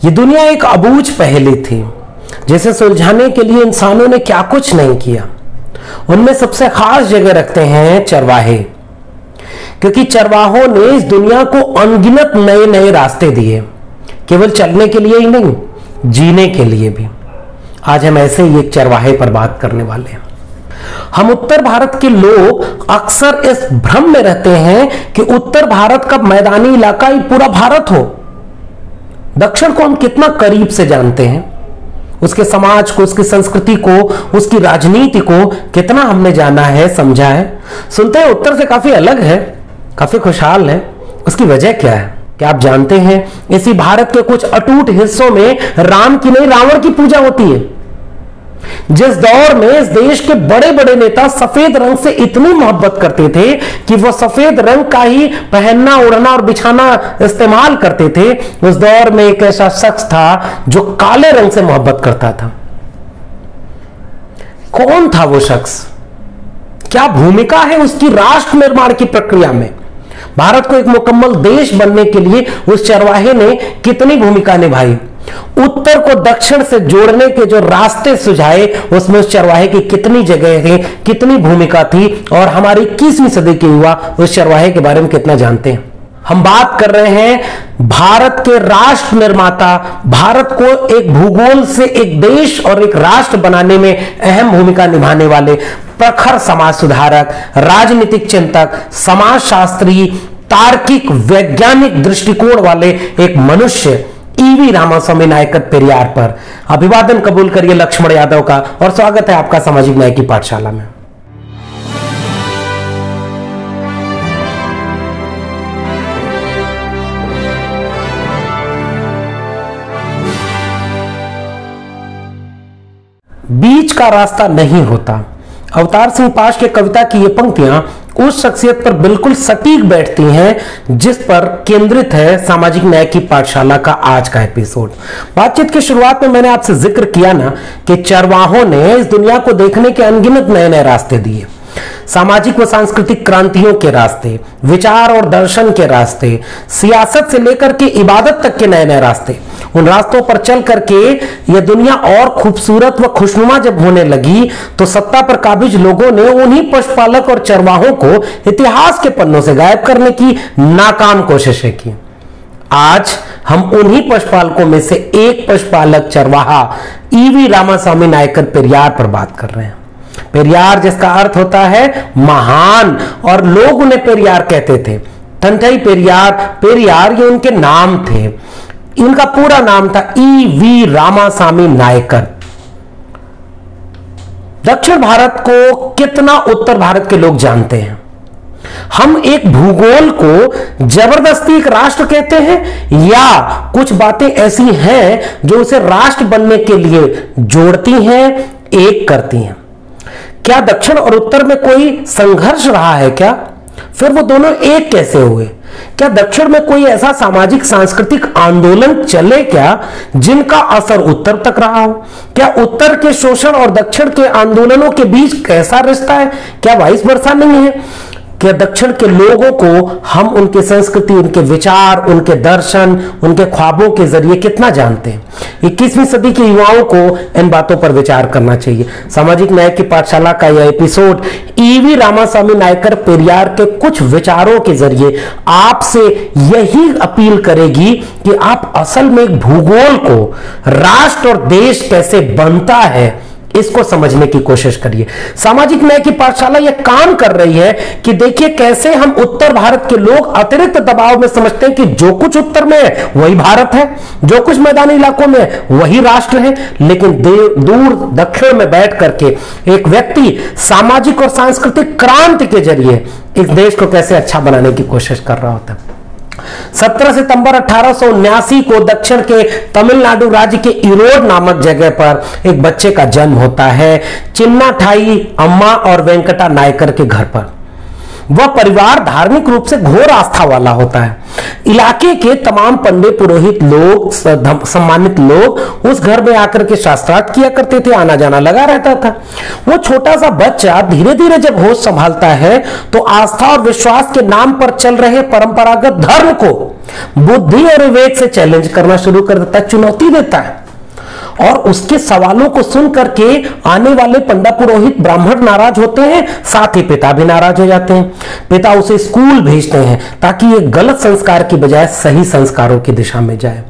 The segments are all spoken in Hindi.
ये दुनिया एक अबूझ पहेली थी जिसे सुलझाने के लिए इंसानों ने क्या कुछ नहीं किया। उनमें सबसे खास जगह रखते हैं चरवाहे, क्योंकि चरवाहों ने इस दुनिया को अनगिनत नए नए रास्ते दिए, केवल चलने के लिए ही नहीं, जीने के लिए भी। आज हम ऐसे ही एक चरवाहे पर बात करने वाले हैं। हम उत्तर भारत के लोग अक्सर इस भ्रम में रहते हैं कि उत्तर भारत का मैदानी इलाका ही पूरा भारत हो। दक्षिण को हम कितना करीब से जानते हैं, उसके समाज को, उसकी संस्कृति को, उसकी राजनीति को कितना हमने जाना है, समझा है। सुनते हैं उत्तर से काफी अलग है, काफी खुशहाल है। उसकी वजह क्या है? क्या आप जानते हैं इसी भारत के कुछ अटूट हिस्सों में राम की नहीं रावण की पूजा होती है। जिस दौर में इस देश के बड़े बड़े नेता सफेद रंग से इतनी मोहब्बत करते थे कि वो सफेद रंग का ही पहनना, उड़ना और बिछाना इस्तेमाल करते थे, उस दौर में एक ऐसा शख्स था जो काले रंग से मोहब्बत करता था। कौन था वो शख्स? क्या भूमिका है उसकी राष्ट्र निर्माण की प्रक्रिया में? भारत को एक मुकम्मल देश बनने के लिए उस चरवाहे ने कितनी भूमिका निभाई? उत्तर को दक्षिण से जोड़ने के जो रास्ते सुझाए, उसमें उस चरवाहे की कितनी जगह है, कितनी भूमिका थी, और हमारी 21वीं सदी के युवा उस चरवाहे के बारे में कितना जानते हैं? हम बात कर रहे हैं भारत के राष्ट्र निर्माता, भारत को एक भूगोल से एक देश और एक राष्ट्र बनाने में अहम भूमिका निभाने वाले प्रखर समाज सुधारक, राजनीतिक चिंतक, समाजशास्त्री, तार्किक वैज्ञानिक दृष्टिकोण वाले एक मनुष्य ईवी रामास्वामी नायकर पेरियार पर अभिवादन कबूल करिए लक्ष्मण यादव का, और स्वागत है आपका सामाजिक न्याय की पाठशाला में। बीच का रास्ता नहीं होता। अवतार सिंह पाश के कविता की ये पंक्तियां उस शख्सियत पर बिल्कुल सटीक बैठती हैं जिस पर केंद्रित है सामाजिक न्याय की पाठशाला का आज का एपिसोड। बातचीत की शुरुआत में मैंने आपसे जिक्र किया ना कि चरवाहों ने इस दुनिया को देखने के अनगिनत नए नए रास्ते दिए। सामाजिक व सांस्कृतिक क्रांतियों के रास्ते, विचार और दर्शन के रास्ते, सियासत से लेकर के इबादत तक के नए नए रास्ते। उन रास्तों पर चल करके यह दुनिया और खूबसूरत व खुशनुमा जब होने लगी तो सत्ता पर काबिज लोगों ने उन्हीं पशुपालक और चरवाहों को इतिहास के पन्नों से गायब करने की नाकाम कोशिशें की। आज हम उन्हीं पशुपालकों में से एक पशुपालक चरवाहा ईवी रामास्वामी नायकर पेरियार पर बात कर रहे हैं। पेरियार जिसका अर्थ होता है महान, और लोग उन्हें पेरियार कहते थे। तंटई पेरियार, पेरियार ये उनके नाम थे। इनका पूरा नाम था ईवी रामास्वामी नायकर। दक्षिण भारत को कितना उत्तर भारत के लोग जानते हैं? हम एक भूगोल को जबरदस्ती एक राष्ट्र कहते हैं, या कुछ बातें ऐसी हैं जो उसे राष्ट्र बनने के लिए जोड़ती हैं, एक करती हैं? क्या दक्षिण और उत्तर में कोई संघर्ष रहा है क्या? फिर वो दोनों एक कैसे हुए? क्या दक्षिण में कोई ऐसा सामाजिक सांस्कृतिक आंदोलन चले क्या जिनका असर उत्तर तक रहा हो? क्या उत्तर के शोषण और दक्षिण के आंदोलनों के बीच कैसा रिश्ता है? क्या वाइस वर्सा नहीं है? क्या दक्षिण के लोगों को हम उनकी संस्कृति, उनके विचार, उनके दर्शन, उनके ख्वाबों के जरिए कितना जानते हैं? 21वीं सदी के युवाओं को इन बातों पर विचार करना चाहिए। सामाजिक न्याय की पाठशाला का यह एपिसोड ईवी रामास्वामी नायकर पेरियार के कुछ विचारों के जरिए आपसे यही अपील करेगी कि आप असल में एक भूगोल को, राष्ट्र और देश कैसे बनता है, इसको समझने की कोशिश करिए। सामाजिक न्याय की पाठशाला यह काम कर रही है कि देखिए कैसे हम उत्तर भारत के लोग अतिरिक्त दबाव में समझते हैं कि जो कुछ उत्तर में है वही भारत है, जो कुछ मैदानी इलाकों में है वही राष्ट्र है। लेकिन दूर दक्षिण में बैठ करके एक व्यक्ति सामाजिक और सांस्कृतिक क्रांति के जरिए इस देश को कैसे अच्छा बनाने की कोशिश कर रहा होता है। 17 सितंबर 1879 को दक्षिण के तमिलनाडु राज्य के इरोड नामक जगह पर एक बच्चे का जन्म होता है, चिन्नाठाई अम्मा और वेंकटा नायकर के घर पर। वह परिवार धार्मिक रूप से घोर आस्था वाला होता है। इलाके के तमाम पंडित पुरोहित लोग, सम्मानित लोग उस घर में आकर के शास्त्रार्थ किया करते थे, आना जाना लगा रहता था। वो छोटा सा बच्चा धीरे धीरे जब होश संभालता है तो आस्था और विश्वास के नाम पर चल रहे परंपरागत धर्म को बुद्धि और विवेक से चैलेंज करना शुरू कर देता है, चुनौती देता है। और उसके सवालों को सुन करके आने वाले पंडित पुरोहित ब्राह्मण नाराज होते हैं, साथ ही पिता भी नाराज हो जाते हैं। पिता उसे स्कूल भेजते हैं ताकि ये गलत संस्कार की बजाय सही संस्कारों की दिशा में जाए।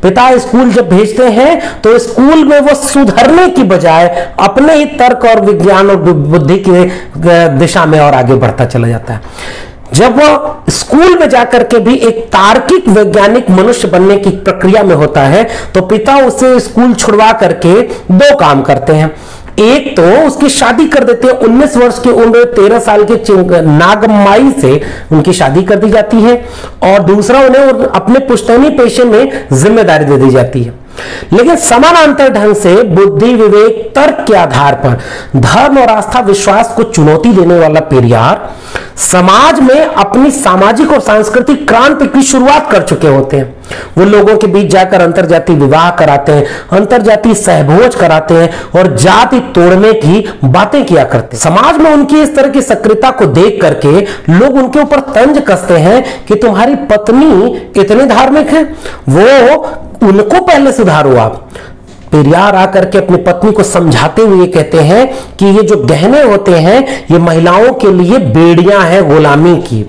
पिता स्कूल जब भेजते हैं तो स्कूल में वो सुधरने की बजाय अपने ही तर्क और विज्ञान और बुद्धि की दिशा में और आगे बढ़ता चला जाता है। जब वो स्कूल में जाकर के भी एक तार्किक वैज्ञानिक मनुष्य बनने की प्रक्रिया में होता है तो पिता उसे स्कूल छुड़वा करके दो काम करते हैं। एक तो उसकी शादी कर देते हैं, 19 वर्ष की उम्र 13 साल के नागम्माई से उनकी शादी कर दी जाती है, और दूसरा उन्हें अपने पुश्तैनी पेशे में जिम्मेदारी दे दी जाती है। लेकिन समानांतर ढंग से बुद्धि विवेक तर्क के आधार पर धर्म और आस्था विश्वास को चुनौती देने वाला पेरियार समाज में अपनी सामाजिक और सांस्कृतिक क्रांति की शुरुआत कर चुके होते हैं। वो लोगों के बीच जाकर अंतरजातीय विवाह कराते हैं, अंतरजातीय सहभोज कराते हैं और जाति तोड़ने की बातें किया करते हैं। समाज में उनकी इस तरह की सक्रियता को देख करके लोग उनके ऊपर तंज कसते हैं कि तुम्हारी पत्नी इतनी धार्मिक है, वो उनको पहले सुधारो आप। पेरियार आकर के अपनी पत्नी को समझाते हुए कहते हैं कि ये जो गहने होते हैं ये महिलाओं के लिए बेड़ियां हैं गुलामी की।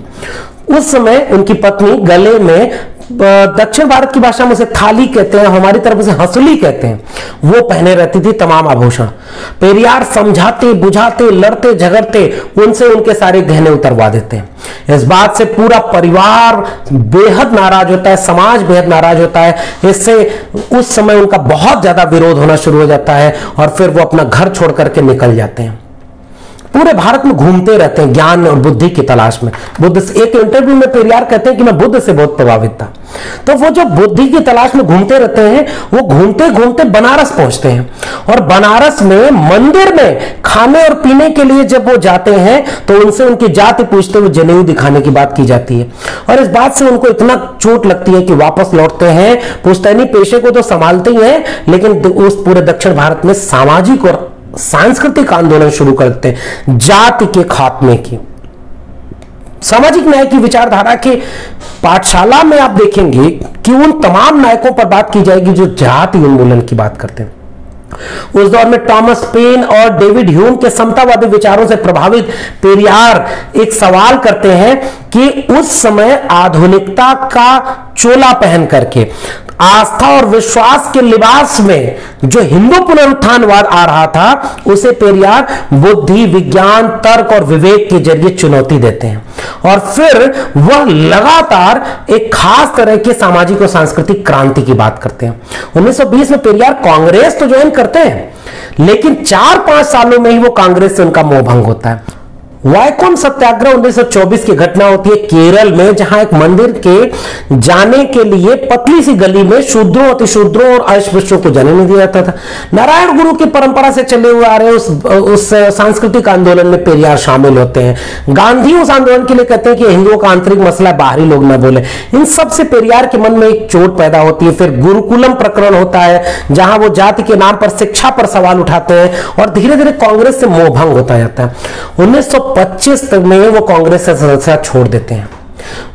उस समय उनकी पत्नी गले में, दक्षिण भारत की भाषा में उसे थाली कहते हैं, हमारी तरफ उसे हंसुली कहते हैं, वो पहने रहती थी तमाम आभूषण। पेरियार समझाते बुझाते लड़ते झगड़ते उनसे उनके सारे गहने उतरवा देते हैं। इस बात से पूरा परिवार बेहद नाराज होता है, समाज बेहद नाराज होता है। इससे उस समय उनका बहुत ज्यादा विरोध होना शुरू हो जाता है और फिर वो अपना घर छोड़ करके निकल जाते हैं। पूरे भारत में घूमते रहते हैं ज्ञान और बुद्धि की तलाश में। बुद्ध से एक इंटरव्यू में पेरियार कहते हैं कि मैं बुद्ध से बहुत प्रभावित था। तो वो जो बुद्धि की तलाश में घूमते रहते हैं, वो घूमते घूमते बनारस पहुंचते हैं, और बनारस में मंदिर में खाने और पीने के लिए जब वो जाते हैं तो उनसे उनकी जाति पूछते हुए जनेऊ दिखाने की बात की जाती है। और इस बात से उनको इतना चोट लगती है कि वापस लौटते हैं। पुश्तैनी पेशे को तो संभालते ही हैं, लेकिन उस पूरे दक्षिण भारत में सामाजिक और सांस्कृतिक आंदोलन शुरू करते हैं जाति के खात्मे की। सामाजिक न्याय की विचारधारा के पाठशाला में आप देखेंगे कि उन तमाम नायकों पर बात की जाएगी जो जाति उन्मूलन की बात करते हैं। उस दौर में टॉमस पेन और डेविड ह्यूम के समतावादी विचारों से प्रभावित पेरियार एक सवाल करते हैं कि उस समय आधुनिकता का चोला पहन करके आस्था और विश्वास के लिबास में जो हिंदू पुनरुत्थानवाद आ रहा था, उसे पेरियार बुद्धि विज्ञान तर्क और विवेक के जरिए चुनौती देते हैं। और फिर वह लगातार एक खास तरह के सामाजिक और सांस्कृतिक क्रांति की बात करते हैं। 1920 में पेरियार कांग्रेस तो ज्वाइन करते हैं, लेकिन 4-5 सालों में ही वो कांग्रेस से उनका मोह भंग होता है। वायकोम सत्याग्रह 1924 की घटना होती है केरल में, जहां एक मंदिर के जाने के लिए पतली सी गली में शूद्रों अतिशूद्रों और अस्पृश्यों को जाने नहीं दिया जाता था। नारायण गुरु की परंपरा से चले हुए आ रहे उस सांस्कृतिक आंदोलन में पेरियार शामिल होते हैं। गांधी उस आंदोलन के लिए कहते हैं कि हिंदुओं का आंतरिक मसला बाहरी लोग न बोले। इन सब से पेरियार के मन में एक चोट पैदा होती है। फिर गुरुकुलम प्रकरण होता है, जहां वो जाति के नाम पर शिक्षा पर सवाल उठाते हैं और धीरे धीरे कांग्रेस से मोह भंग होता जाता है। 1925 तक में वो कांग्रेस से सदस्यता छोड़ देते हैं।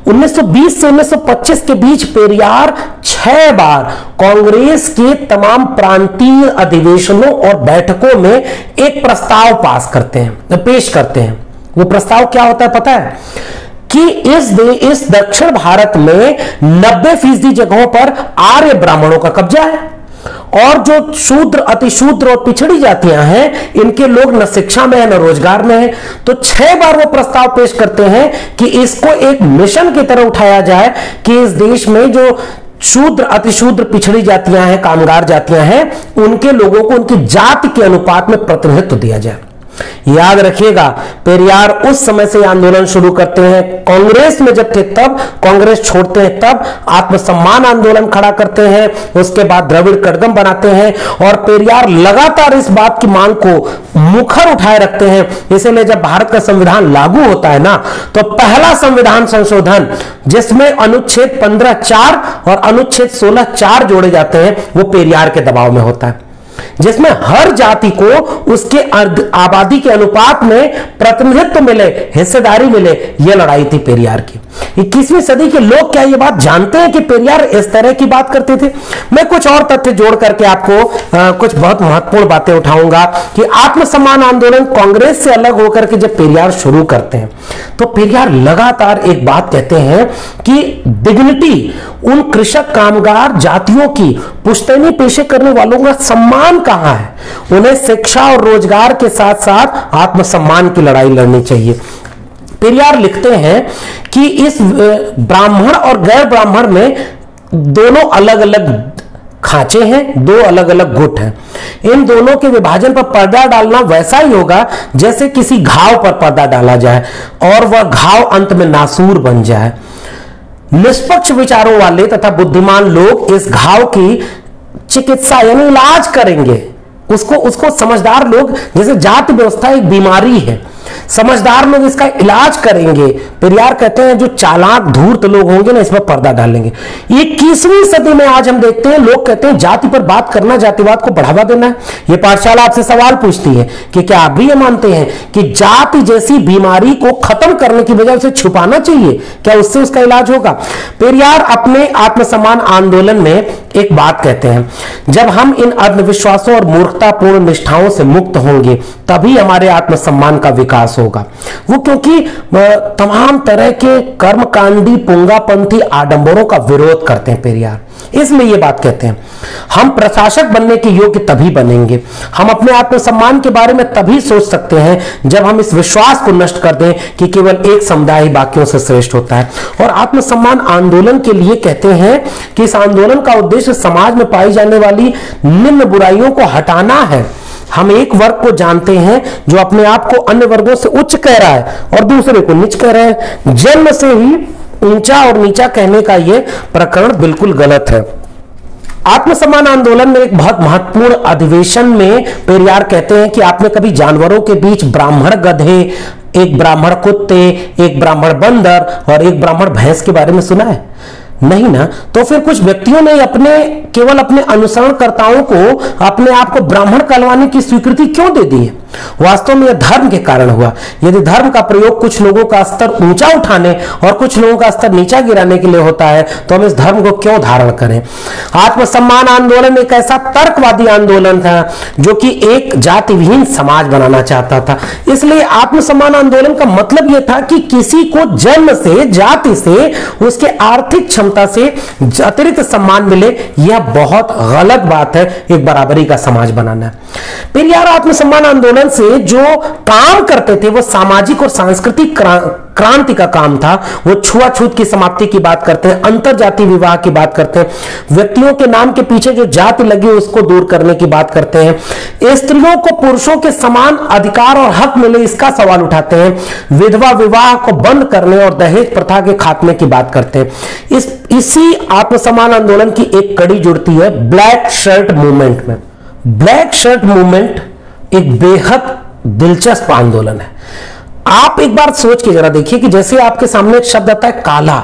1920 से 1925 के बीच पेरियार 6 बार कांग्रेस के तमाम प्रांतीय अधिवेशनों और बैठकों में एक प्रस्ताव पेश करते हैं। वो प्रस्ताव क्या होता है पता है? कि इस दक्षिण भारत में 90% जगहों पर आर्य ब्राह्मणों का कब्जा है, और जो शूद्र अतिशूद्र और पिछड़ी जातियां हैं, इनके लोग न शिक्षा में है न रोजगार में है। तो 6 बार वो प्रस्ताव पेश करते हैं कि इसको एक मिशन की तरह उठाया जाए कि इस देश में जो शूद्र अतिशूद्र पिछड़ी जातियां हैं, कामगार जातियां हैं, उनके लोगों को उनकी जाति के अनुपात में प्रतिनिधित्व दिया जाए। याद रखिएगा, पेरियार उस समय से आंदोलन शुरू करते हैं, कांग्रेस में जब थे तब, कांग्रेस छोड़ते हैं तब आत्मसम्मान आंदोलन खड़ा करते हैं, उसके बाद द्रविड़ कड़गम बनाते हैं और पेरियार लगातार इस बात की मांग को मुखर उठाए रखते हैं। इसीलिए जब भारत का संविधान लागू होता है ना, तो पहला संविधान संशोधन जिसमें अनुच्छेद 15(4) और अनुच्छेद 16(4) जोड़े जाते हैं, वो पेरियार के दबाव में होता है, जिसमें हर जाति को उसके आबादी के अनुपात में प्रतिनिधित्व मिले, हिस्सेदारी मिले। यह लड़ाई थी पेरियार की। 21वीं सदी के लोग क्या ये बात जानते हैं कि पेरियार इस तरह की बात करते थे? मैं कुछ और तथ्य जोड़ करके आपको कुछ बहुत महत्वपूर्ण बातें उठाऊंगा कि आत्मसम्मान आंदोलन कांग्रेस से अलग होकर के जब पेरियार शुरू करते हैं, तो पेरियार लगातार एक बात कहते हैं कि डिग्निटी, उन कृषक कामगार जातियों की पुश्तैनी पेशे करने वालों का सम्मान कहां है? उन्हें शिक्षा और रोजगार के साथ साथ आत्मसम्मान की लड़ाई लड़नी चाहिए। पेरियार लिखते हैं कि इस ब्राह्मण और गैर ब्राह्मण में दोनों अलग अलग खांचे हैं, दो अलग अलग गुट हैं। इन दोनों के विभाजन पर पर्दा डालना वैसा ही होगा जैसे किसी घाव पर पर्दा डाला जाए और वह घाव अंत में नासूर बन जाए। निष्पक्ष विचारों वाले तथा बुद्धिमान लोग इस घाव की चिकित्सा यानी इलाज करेंगे। उसको समझदार लोग, जैसे जाति व्यवस्था एक बीमारी है, समझदार लोग इसका इलाज करेंगे। पेरियार कहते हैं जो चालाक धूर्त लोग होंगे ना, इस पर पर्दा डालेंगे। 21वीं सदी में आज हम देखते हैं लोग कहते हैं जाति पर बात करना जातिवाद को बढ़ावा देना है। यह पाठशाला आपसे सवाल पूछती है कि क्या आप भी ये मानते हैं कि जाति जैसी बीमारी को खत्म करने की बजाय उसे छुपाना चाहिए? क्या उससे उसका इलाज होगा? पेरियार अपने आत्मसम्मान आंदोलन में एक बात कहते हैं, जब हम इन अंधविश्वासों और मूर्खतापूर्ण निष्ठाओं से मुक्त होंगे तभी हमारे आत्मसम्मान का विकास होगा। वो क्योंकि तमाम तरह के कर्मकांडी पुंगापंथी आडंबरों का विरोध करते हैं पेरियार, इसलिए ये बात कहते हैं। हम प्रशासक बनने के योग्य तभी बनेंगे, हम अपने आत्मसम्मान के बारे में तभी सोच सकते हैं जब हम इस विश्वास को नष्ट कर दें कि केवल एक समुदाय ही बाकियों से श्रेष्ठ होता है। और आत्मसम्मान आंदोलन के लिए कहते हैं कि इस आंदोलन का उद्देश्य समाज में पाई जाने वाली निम्न बुराइयों को हटाना है। हम एक वर्ग को जानते हैं जो अपने आप को अन्य वर्गों से उच्च कह रहा है और दूसरे को नीच कह रहा है। जन्म से ही ऊंचा और नीचा कहने का यह प्रकरण बिल्कुल गलत है। आत्मसम्मान आंदोलन में एक बहुत महत्वपूर्ण अधिवेशन में पेरियार कहते हैं कि आपने कभी जानवरों के बीच ब्राह्मण गधे, एक ब्राह्मण कुत्ते, एक ब्राह्मण बंदर और एक ब्राह्मण भैंस के बारे में सुना है? नहीं ना। तो फिर कुछ व्यक्तियों ने केवल अपने अनुसरणकर्ताओं को अपने आप को ब्राह्मण कहलाने की स्वीकृति क्यों दे दी है? वास्तव में यह धर्म के कारण हुआ। यदि धर्म का प्रयोग कुछ लोगों का स्तर ऊंचा उठाने और कुछ लोगों का स्तर नीचा गिराने के लिए होता है तो हम इस धर्म को क्यों धारण करें? आत्मसम्मान आंदोलन एक ऐसा तर्कवादी आंदोलन था जो कि एक जाति विहीन समाज बनाना चाहता था। इसलिए आत्मसम्मान आंदोलन का मतलब यह था कि किसी को जन्म से, जाति से, उसके आर्थिक क्षमता से अतिरिक्त सम्मान मिले। यह बहुत गलत बात है। एक बराबरी का समाज बनाना। पेरियार आत्मसम्मान आंदोलन से जो काम करते थे वो सामाजिक और सांस्कृतिक क्रांति का काम था। वो छुआछूत की समाप्ति की बात करते हैं, अंतर जाति विवाह की बात करते हैं, व्यक्तियों के नाम के पीछे जो जाति लगी उसको दूर करने की बात करते हैं, स्त्रियों को पुरुषों के समान अधिकार और हक मिले इसका सवाल उठाते हैं, विधवा विवाह को बंद करने और दहेज प्रथा के खात्मे की बात करते हैं। इसी आत्मसम्मान आंदोलन की एक कड़ी जुड़ती है ब्लैक शर्ट मूवमेंट में। ब्लैक शर्ट मूवमेंट एक बेहद दिलचस्प आंदोलन है। आप एक बार सोच के जरा देखिए कि जैसे आपके सामने एक शब्द आता है काला,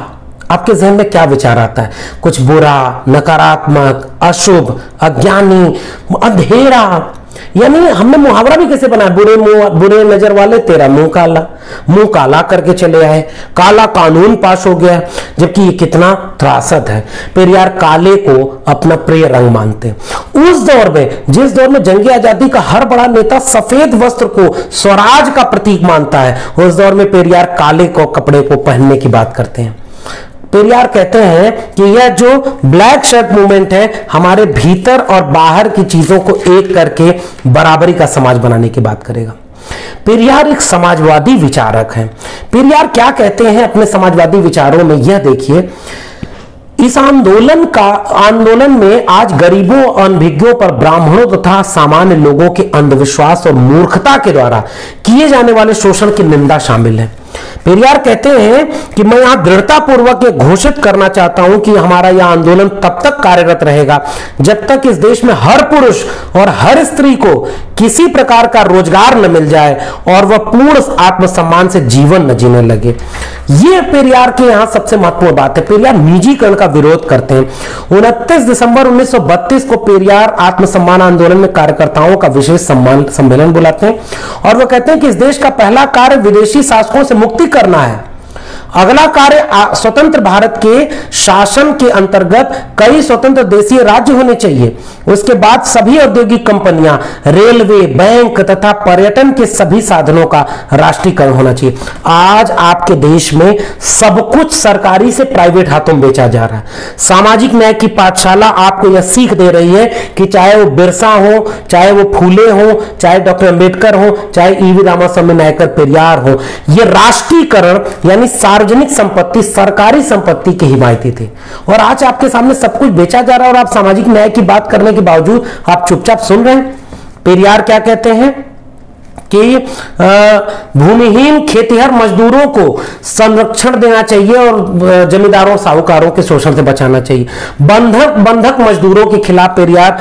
आपके जहन में क्या विचार आता है? कुछ बुरा, नकारात्मक, अशुभ, अज्ञानी, अंधेरा। यानी हमने मुहावरा भी कैसे बनाया, बुरे नजर वाले तेरा मुंह काला करके चले आए। काला कानून पास हो गया, जबकि ये कितना त्रासद है। पेरियार काले को अपना प्रिय रंग मानते। उस दौर में, जिस दौर में जंगी आजादी का हर बड़ा नेता सफेद वस्त्र को स्वराज का प्रतीक मानता है, उस दौर में पेरियार काले को कपड़े को पहनने की बात करते हैं। पेरियार कहते हैं कि यह जो ब्लैक शर्ट मूवमेंट है हमारे भीतर और बाहर की चीजों को एक करके बराबरी का समाज बनाने की बात करेगा। पेरियार एक समाजवादी विचारक हैं। पेरियार क्या कहते हैं अपने समाजवादी विचारों में, यह देखिए, इस आंदोलन में आज गरीबों, अनभिज्ञों पर ब्राह्मणों तथा सामान्य लोगों के अंधविश्वास और मूर्खता के द्वारा किए जाने वाले शोषण की निंदा शामिल है। पेरियार कहते हैं कि मैं यहां दृढ़ता पूर्वक यह घोषित करना चाहता हूं कि हमारा यह आंदोलन तब तक कार्यरत रहेगा जब तक इस देश में हर पुरुष और हर स्त्री को किसी प्रकार का रोजगार न मिल जाए और वह पूर्ण आत्मसम्मान से जीवन न जीने लगे। यह पेरियार के यहां सबसे महत्वपूर्ण बात है। पेरियार निजीकरण का विरोध करते हैं। 29 दिसंबर 1932 को पेरियार आत्मसम्मान आंदोलन में कार्यकर्ताओं का विशेष सम्मेलन बुलाते हैं और वह कहते हैं कि इस देश का पहला कार्य विदेशी शासकों से मुक्ति करना है। अगला कार्य स्वतंत्र भारत के शासन के अंतर्गत कई स्वतंत्र देशीय राज्य होने चाहिए। उसके बाद सभी औद्योगिक कंपनियां, रेलवे, बैंक तथा पर्यटन के सभी साधनों का राष्ट्रीयकरण होना चाहिए। आज आपके देश में सब कुछ सरकारी से प्राइवेट हाथों में बेचा जा रहा है। सामाजिक न्याय की पाठशाला आपको यह सीख दे रही है कि चाहे वो बिरसा हो, चाहे वो फूले हो, चाहे डॉक्टर अंबेडकर हो, चाहे ईवी रामास्वामी नायकर पेरियार हो, यह राष्ट्रीयकरण यानी सार्वजनिक संपत्ति, सरकारी संपत्ति के हिमायती थे। और आज आपके सामने सब कुछ बेचा जा रहा है और आप सामाजिक न्याय की बात करने के बावजूद आप चुपचाप सुन रहे हैं। पेरियार क्या कहते हैं कि भूमिहीन खेतिहर मजदूरों को संरक्षण देना चाहिए और जमींदारों, साहूकारों के शोषण से बचाना चाहिए। बंधक मजदूरों के खिलाफ पेरियार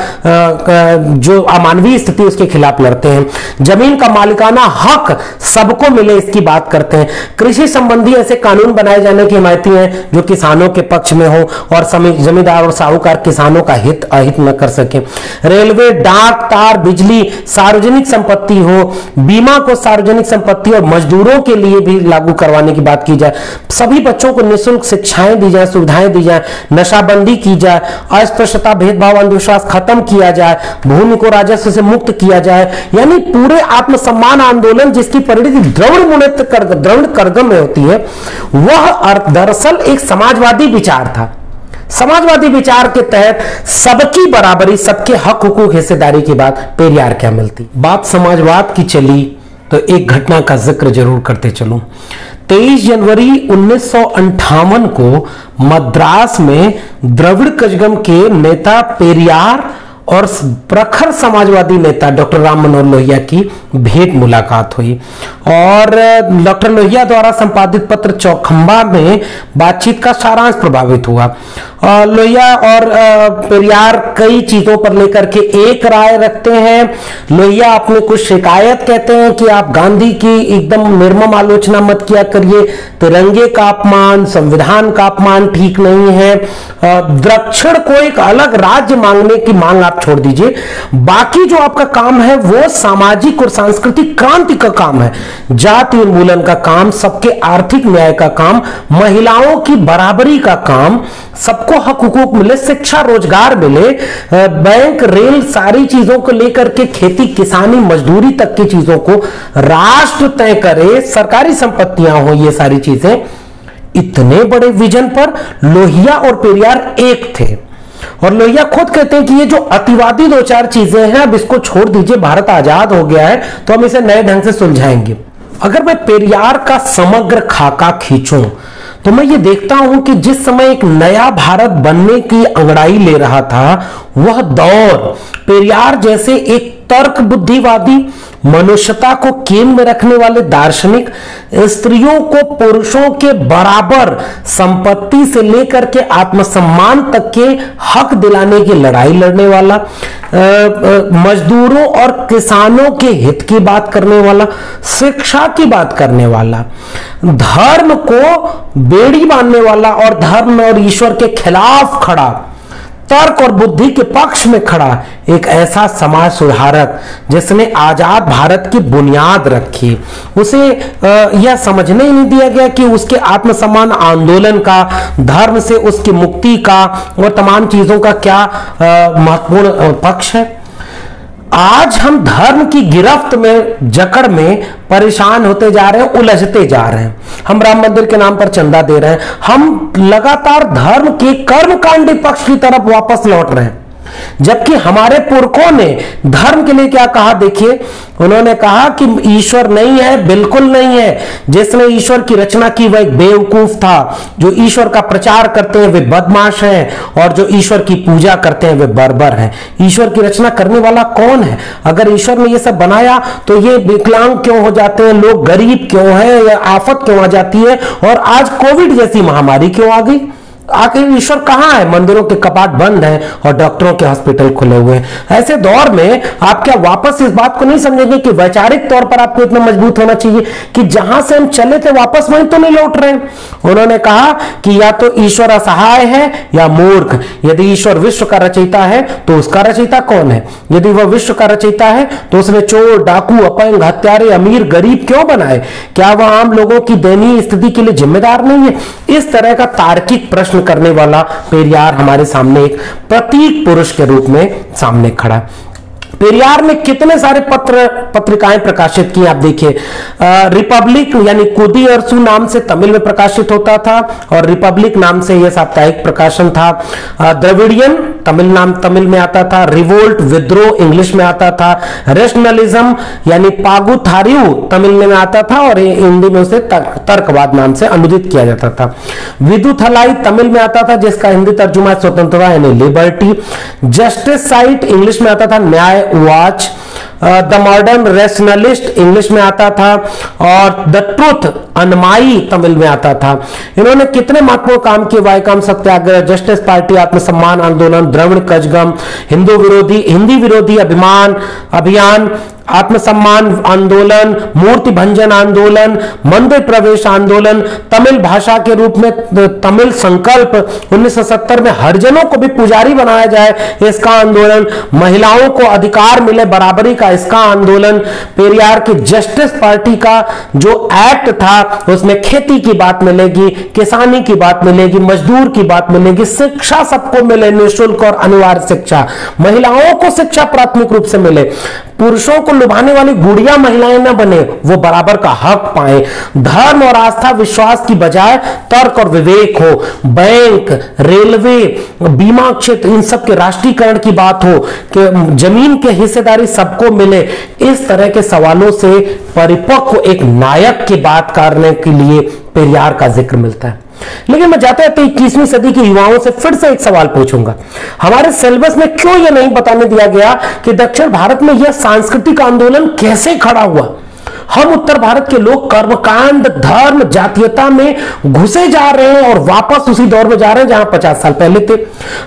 जो अमानवीय स्थिति उसके खिलाफ लड़ते हैं। जमीन का मालिकाना हक सबको मिले इसकी बात करते हैं। कृषि संबंधी ऐसे कानून बनाए जाने की हिमायती हैं जो किसानों के पक्ष में हो और जमींदार और साहूकार किसानों का हित अहित न कर सके। रेलवे, डाक, तार, बिजली सार्वजनिक संपत्ति हो। बीमा को सार्वजनिक संपत्ति और मजदूरों के लिए भी लागू करवाने की बात की जाए। सभी बच्चों को निःशुल्क शिक्षाएं दी जाए, सुविधाएं दी जाए, नशाबंदी की जाए, अस्पृश्यता, भेदभाव, अंधविश्वास खत्म किया जाए, भूमि को राजस्व से मुक्त किया जाए। यानी पूरे आत्मसम्मान आंदोलन जिसकी परिणति द्रविड़ करगम में होती है, वह दरअसल एक समाजवादी विचार था। समाजवादी विचार के तहत सबकी बराबरी, सबके हक हुकूक हिस्सेदारी की बात पेरियार क्या मिलती। बात समाजवाद की चली तो एक घटना का जिक्र जरूर करते चलूं। 23 जनवरी 1958 को मद्रास में द्रविड़ कजगम के नेता पेरियार और प्रखर समाजवादी नेता डॉक्टर राम मनोहर लोहिया की भेंट मुलाकात हुई और डॉक्टर लोहिया द्वारा संपादित पत्र चौखंबा में बातचीत का सारांश प्रभावित हुआ। लोहिया और पेरियार कई चीजों पर लेकर के एक राय रखते हैं। लोहिया अपने कुछ शिकायत कहते हैं कि आप गांधी की एकदम निर्मम आलोचना मत किया करिए, तिरंगे का अपमान, संविधान का अपमान ठीक नहीं है। दक्षिण को एक अलग राज्य मांगने की मांग आप छोड़ दीजिए, बाकी जो आपका काम है वो सामाजिक और सांस्कृतिक क्रांति का काम है, जाति उन्मूलन का काम, सबके आर्थिक न्याय का काम, महिलाओं की बराबरी का काम, सबको हक हुकूक मिले, शिक्षा रोजगार मिले, बैंक, रेल, सारी चीजों को लेकर के खेती, किसानी, मजदूरी तक की चीजों को राष्ट्र तय करे, सरकारी संपत्तियां हो, ये सारी चीजें। इतने बड़े विजन पर लोहिया और पेरियार एक थे और लोहिया खुद कहते हैं कि ये जो अतिवादी दो चार चीजें हैं अब इसको छोड़ दीजिए, भारत आजाद हो गया है तो हम इसे नए ढंग से सुलझाएंगे। अगर मैं पेरियार का समग्र खाका खींचूं तो मैं ये देखता हूं कि जिस समय एक नया भारत बनने की अंगड़ाई ले रहा था, वह दौर पेरियार जैसे एक तर्क बुद्धिवादी, मनुष्यता को केंद्र में रखने वाले दार्शनिक, स्त्रियों को पुरुषों के बराबर संपत्ति से लेकर के आत्मसम्मान तक के हक दिलाने की लड़ाई लड़ने वाला, मजदूरों और किसानों के हित की बात करने वाला, शिक्षा की बात करने वाला, धर्म को बेड़ी बांधने वाला और धर्म और ईश्वर के खिलाफ खड़ा, तर्क और बुद्धि के पक्ष में खड़ा एक ऐसा समाज सुधारक जिसने आजाद भारत की बुनियाद रखी। उसे यह समझने ही नहीं दिया गया कि उसके आत्मसम्मान आंदोलन का, धर्म से उसकी मुक्ति का और तमाम चीजों का क्या महत्वपूर्ण पक्ष है। आज हम धर्म की गिरफ्त में, जकड़ में परेशान होते जा रहे हैं, उलझते जा रहे हैं। हम राम मंदिर के नाम पर चंदा दे रहे हैं, हम लगातार धर्म के कर्मकांडी पक्ष की तरफ वापस लौट रहे हैं। जबकि हमारे पुरखों ने धर्म के लिए क्या कहा, देखिए उन्होंने कहा कि ईश्वर नहीं है, बिल्कुल नहीं है। जिसने ईश्वर की रचना की वह एक बेवकूफ था। जो ईश्वर का प्रचार करते हैं वे बदमाश हैं, और जो ईश्वर की पूजा करते हैं वे बर्बर हैं। ईश्वर की रचना करने वाला कौन है? अगर ईश्वर ने ये सब बनाया तो ये विकलांग क्यों हो जाते हैं, लोग गरीब क्यों है, या आफत क्यों आ जाती है, और आज कोविड जैसी महामारी क्यों आ गई? आखिर ईश्वर कहां है? मंदिरों के कपाट बंद हैं और डॉक्टरों के हॉस्पिटल खुले हुए हैं। ऐसे दौर में आप क्या वापस इस बात को नहीं समझेंगे कि वैचारिक तौर पर आपको इतना मजबूत होना चाहिए कि जहां से हम चले थे वापस वहीं तो नहीं लौट रहे? उन्होंने कहा कि या तो ईश्वर असहाय है या मूर्ख। यदि ईश्वर विश्व का रचयिता है तो उसका रचयिता कौन है? यदि वह विश्व का रचयिता है तो उसने चोर, डाकू, अपंग, हत्यारे, अमीर, गरीब क्यों बनाए? क्या वह आम लोगों की दयनीय स्थिति के लिए जिम्मेदार नहीं है? इस तरह का तार्किक प्रश्न करने वाला पेरियार हमारे सामने एक प्रतीक पुरुष के रूप में सामने खड़ा है। पेरियार ने कितने सारे पत्रिकाएं प्रकाशित की, आप देखिए। रिपब्लिक यानी कुदी अरसू नाम से तमिल में प्रकाशित होता था, और रिपब्लिक नाम से यह साप्ताहिक प्रकाशन था। द्रविडियन तमिल में आता था। रिवोल्ट, विद्रोह इंग्लिश में आता था। रेशनलिज्म यानी पागुथारियु तमिल में आता था, और हिंदी में उसे तर्कवाद नाम से अनुदित किया जाता था। विदुथलाई तमिल में आता था, जिसका हिंदी तर्जुमा स्वतंत्रता यानी लिबर्टी। जस्टिस साइट इंग्लिश में आता था, न्याय watch. The modern rationalist English में आता था, और द ट्रूथ अनमाई तमिल में आता था। इन्होंने कितने महत्वपूर्ण काम किए? वायकम सत्याग्रह, जस्टिस पार्टी, आत्मसम्मान आंदोलन, द्रविड़ कजगम, हिंदी विरोधी अभियान, आत्मसम्मान आंदोलन, मूर्ति भंजन आंदोलन, मंदिर प्रवेश आंदोलन, तमिल भाषा के रूप में तमिल संकल्प, 1970 में हरिजनों को भी पुजारी बनाया जाए इसका आंदोलन, महिलाओं को अधिकार मिले बराबरी का इसका आंदोलन। पेरियार की जस्टिस पार्टी का जो एक्ट था उसमें खेती की बात मिलेगी, किसानी की बात मिलेगी, मजदूर की बात मिलेगी, शिक्षा सबको मिले, निःशुल्क और अनिवार्य शिक्षा, महिलाओं को शिक्षा प्राथमिक रूप से मिले, पुरुषों को लुभाने वाली गुड़िया महिलाएं न बने, वो बराबर का हक पाए, धर्म और आस्था विश्वास की बजाय तर्क और विवेक हो, बैंक, रेलवे, बीमा क्षेत्र इन सब के राष्ट्रीयकरण की बात हो, कि जमीन के हिस्सेदारी सबको मिले। इस तरह के सवालों से परिपक्व एक नायक की बात करने के लिए पेरियार का जिक्र मिलता है। लेकिन मैं जाते जाते 21वीं सदी के युवाओं से फिर से एक सवाल पूछूंगा, हमारे सिलेबस में क्यों यह नहीं बताने दिया गया कि दक्षिण भारत में यह सांस्कृतिक आंदोलन कैसे खड़ा हुआ? हम उत्तर भारत के लोग कर्मकांड, धर्म, जातीयता में घुसे जा रहे हैं और वापस उसी दौर में जा रहे हैं जहां 50 साल पहले थे।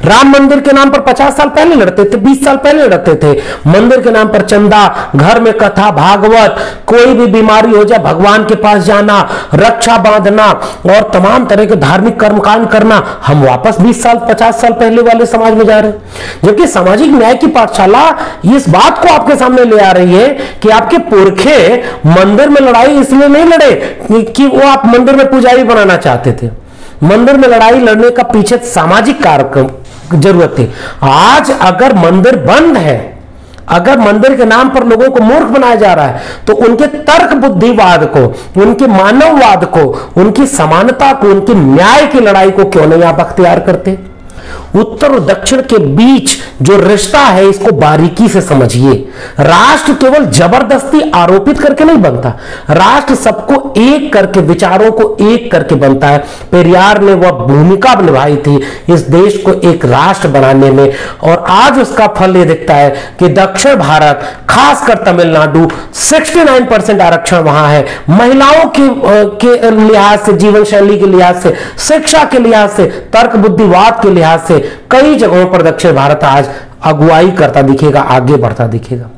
राम मंदिर के नाम पर 50 साल पहले लड़ते थे, 20 साल पहले लड़ते थे। मंदिर के नाम पर चंदा, घर में कथा, भागवत, कोई भी बीमारी हो जाए भगवान के पास जाना, रक्षा बांधना और तमाम तरह के धार्मिक कर्मकांड करना, हम वापस 20 साल 50 साल पहले वाले समाज में जा रहे हैं। जबकि सामाजिक न्याय की पाठशाला इस बात को आपके सामने ले आ रही है कि आपके पुरखे मंदिर में लड़ाई इसलिए नहीं लड़े कि वो आप मंदिर में पुजारी बनाना चाहते थे। मंदिर में लड़ाई लड़ने का पीछे सामाजिक कार्यक्रम जरूरत थी। आज अगर मंदिर बंद है, अगर मंदिर के नाम पर लोगों को मूर्ख बनाया जा रहा है, तो उनके तर्क बुद्धिवाद को, उनके मानववाद को, उनकी समानता को, उनकी न्याय की लड़ाई को क्यों नहीं आप अख्तियार करते? उत्तर और दक्षिण के बीच जो रिश्ता है इसको बारीकी से समझिए। राष्ट्र केवल जबरदस्ती आरोपित करके नहीं बनता, राष्ट्र सबको एक करके, विचारों को एक करके बनता है। पेरियार ने वह भूमिका निभाई थी इस देश को एक राष्ट्र बनाने में, और आज उसका फल यह दिखता है कि दक्षिण भारत, खासकर तमिलनाडु, 69% आरक्षण वहां है। महिलाओं के लिहाज से, जीवन शैली के लिहाज से, शिक्षा के लिहाज से, तर्क बुद्धिवाद के लिहाज से कई जगहों पर दक्षिण भारत आज अगुवाई करता दिखेगा, आगे बढ़ता दिखेगा।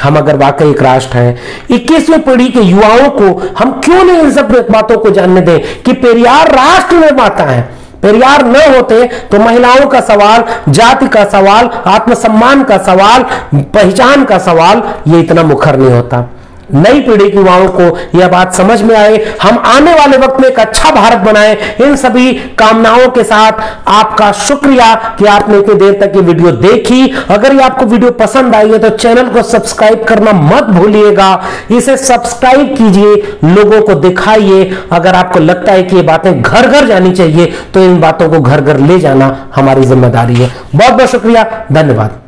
हम अगर वाकई एक राष्ट्र हैं, 21वीं पीढ़ी के युवाओं को हम क्यों नहीं इन सब बातों को जानने दें कि पेरियार राष्ट्र निर्माता है। पेरियार न होते तो महिलाओं का सवाल, जाति का सवाल, आत्मसम्मान का सवाल, पहचान का सवाल ये इतना मुखर नहीं होता। नई पीढ़ी के युवाओं को यह बात समझ में आए, हम आने वाले वक्त में एक अच्छा भारत बनाएं। इन सभी कामनाओं के साथ आपका शुक्रिया कि आपने इतनी देर तक ये वीडियो देखी। अगर ये आपको वीडियो पसंद आई है तो चैनल को सब्सक्राइब करना मत भूलिएगा। इसे सब्सक्राइब कीजिए, लोगों को दिखाइए। अगर आपको लगता है कि ये बातें घर घर जानी चाहिए तो इन बातों को घर घर ले जाना हमारी जिम्मेदारी है। बहुत बहुत शुक्रिया, धन्यवाद।